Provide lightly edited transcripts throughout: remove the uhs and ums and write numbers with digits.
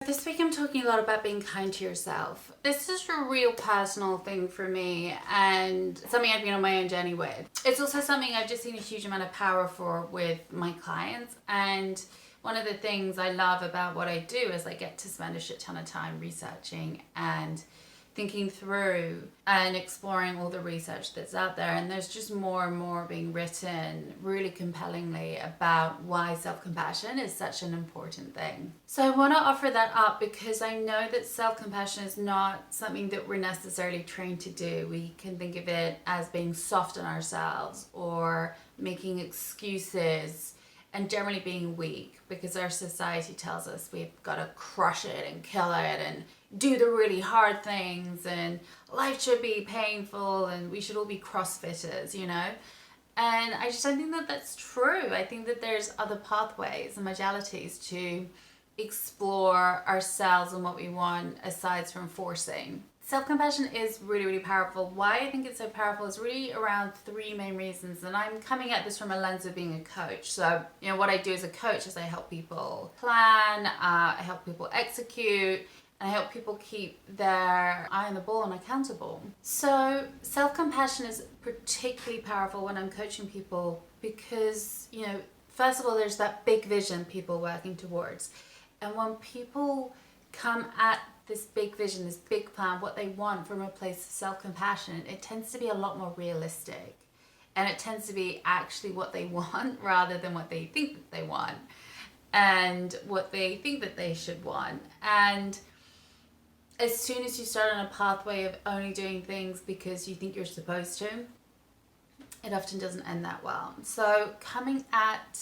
This week I'm talking a lot about being kind to yourself. This is a real personal thing for me and something I've been on my own journey with. It's also something I've just seen a huge amount of power for with my clients, and one of the things I love about what I do is I get to spend a shit ton of time researching and thinking through and exploring all the research that's out there, and there's just more and more being written really compellingly about why self-compassion is such an important thing. So I want to offer that up because I know that self-compassion is not something that we're necessarily trained to do. We can think of it as being soft on ourselves or making excuses and generally being weak, because our society tells us we've got to crush it and kill it and do the really hard things, and life should be painful and we should all be crossfitters, you know? And I just don't think that that's true. I think that there's other pathways and modalities to explore ourselves and what we want aside from forcing. Self-compassion is really, really powerful. Why I think it's so powerful is really around three main reasons. And I'm coming at this from a lens of being a coach. So, you know, what I do as a coach is I help people plan, I help people execute, and I help people keep their eye on the ball and accountable. So self-compassion is particularly powerful when I'm coaching people because, you know, first of all, there's that big vision people working towards. And when people come at this big vision, this big plan, what they want from a place of self-compassion, it tends to be a lot more realistic. And it tends to be actually what they want rather than what they think that they want and what they think that they should want. And as soon as you start on a pathway of only doing things because you think you're supposed to, it often doesn't end that well. So coming at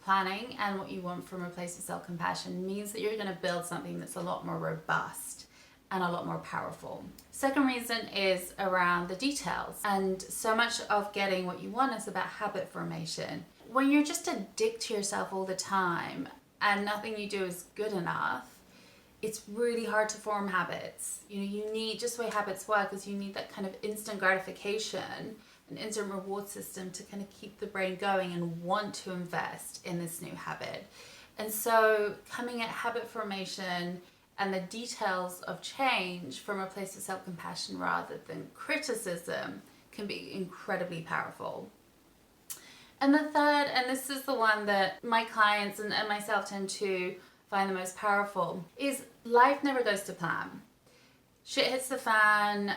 planning and what you want from a place of self-compassion means that you're going to build something that's a lot more robust and a lot more powerful. Second reason is around the details. And so much of getting what you want is about habit formation. When you're just a dick to yourself all the time and nothing you do is good enough, it's really hard to form habits. You know, you need, just the way habits work is you need that kind of instant gratification, an instant reward system to kind of keep the brain going and want to invest in this new habit. And so coming at habit formation and the details of change from a place of self-compassion rather than criticism can be incredibly powerful. And the third, and this is the one that my clients and myself tend to find the most powerful, is life never goes to plan. Shit hits the fan,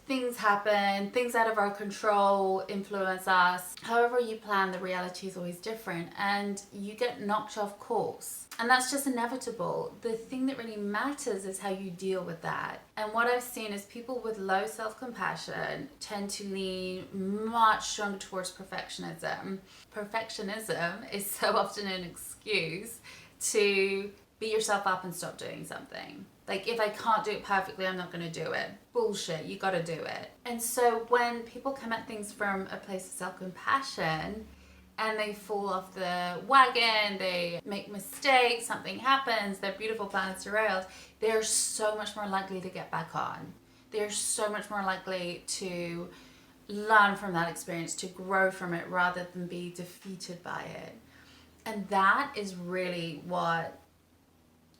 things happen, things out of our control influence us. However you plan, the reality is always different and you get knocked off course. And that's just inevitable. The thing that really matters is how you deal with that. And what I've seen is people with low self-compassion tend to lean much stronger towards perfectionism. Perfectionism is so often an excuse to beat yourself up and stop doing something. Like, if I can't do it perfectly, I'm not going to do it. Bullshit, you got to do it. And so when people come at things from a place of self-compassion and they fall off the wagon, they make mistakes, something happens, their beautiful plan is derailed, they're so much more likely to get back on. They're so much more likely to learn from that experience, to grow from it rather than be defeated by it. And that is really what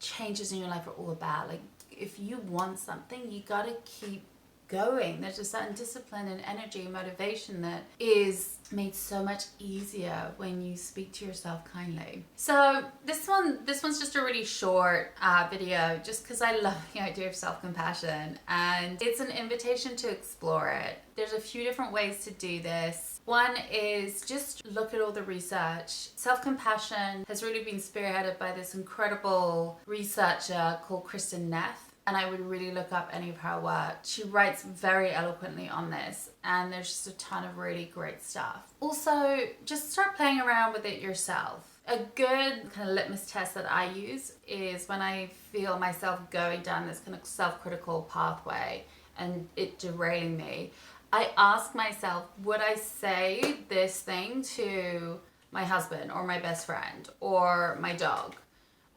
changes in your life are all about. Like, if you want something, you gotta keep going. There's a certain discipline and energy and motivation that is made so much easier when you speak to yourself kindly. So this one's just a really short video, just because I love the idea of self-compassion and it's an invitation to explore it. There's a few different ways to do this. One is just look at all the research. Self-compassion has really been spearheaded by this incredible researcher called Kristin Neff, and I would really look up any of her work. She writes very eloquently on this, and there's just a ton of really great stuff. Also, just start playing around with it yourself. A good kind of litmus test that I use is when I feel myself going down this kind of self-critical pathway and it derailing me, I ask myself, would I say this thing to my husband or my best friend or my dog?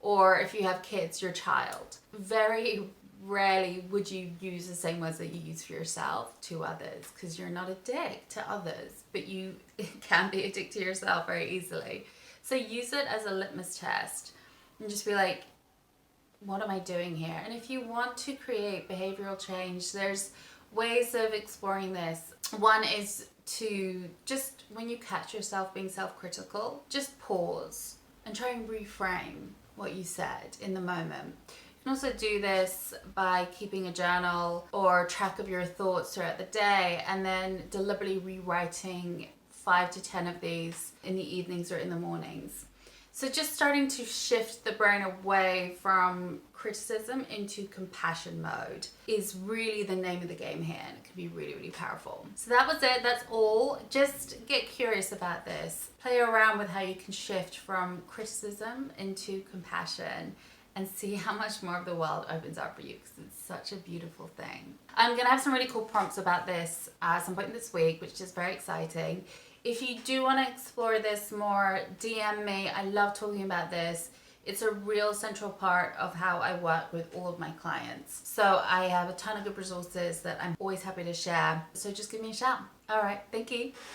Or if you have kids, your child. Very rarely would you use the same words that you use for yourself to others, because you're not a dick to others, but you can be a dick to yourself very easily. So use it as a litmus test and just be like, what am I doing here? And if you want to create behavioral change, there's ways of exploring this. One is to just, when you catch yourself being self-critical, just pause and try and reframe what you said in the moment. You can also do this by keeping a journal or track of your thoughts throughout the day, and then deliberately rewriting 5 to 10 of these in the evenings or in the mornings. So just starting to shift the brain away from criticism into compassion mode is really the name of the game here, and it can be really, really powerful. So that was it. That's all. Just get curious about this. Play around with how you can shift from criticism into compassion and see how much more of the world opens up for you, because it's such a beautiful thing. I'm going to have some really cool prompts about this at some point this week, which is very exciting. If you do want to explore this more, DM me. I love talking about this. It's a real central part of how I work with all of my clients. So I have a ton of good resources that I'm always happy to share. So just give me a shout. All right, thank you.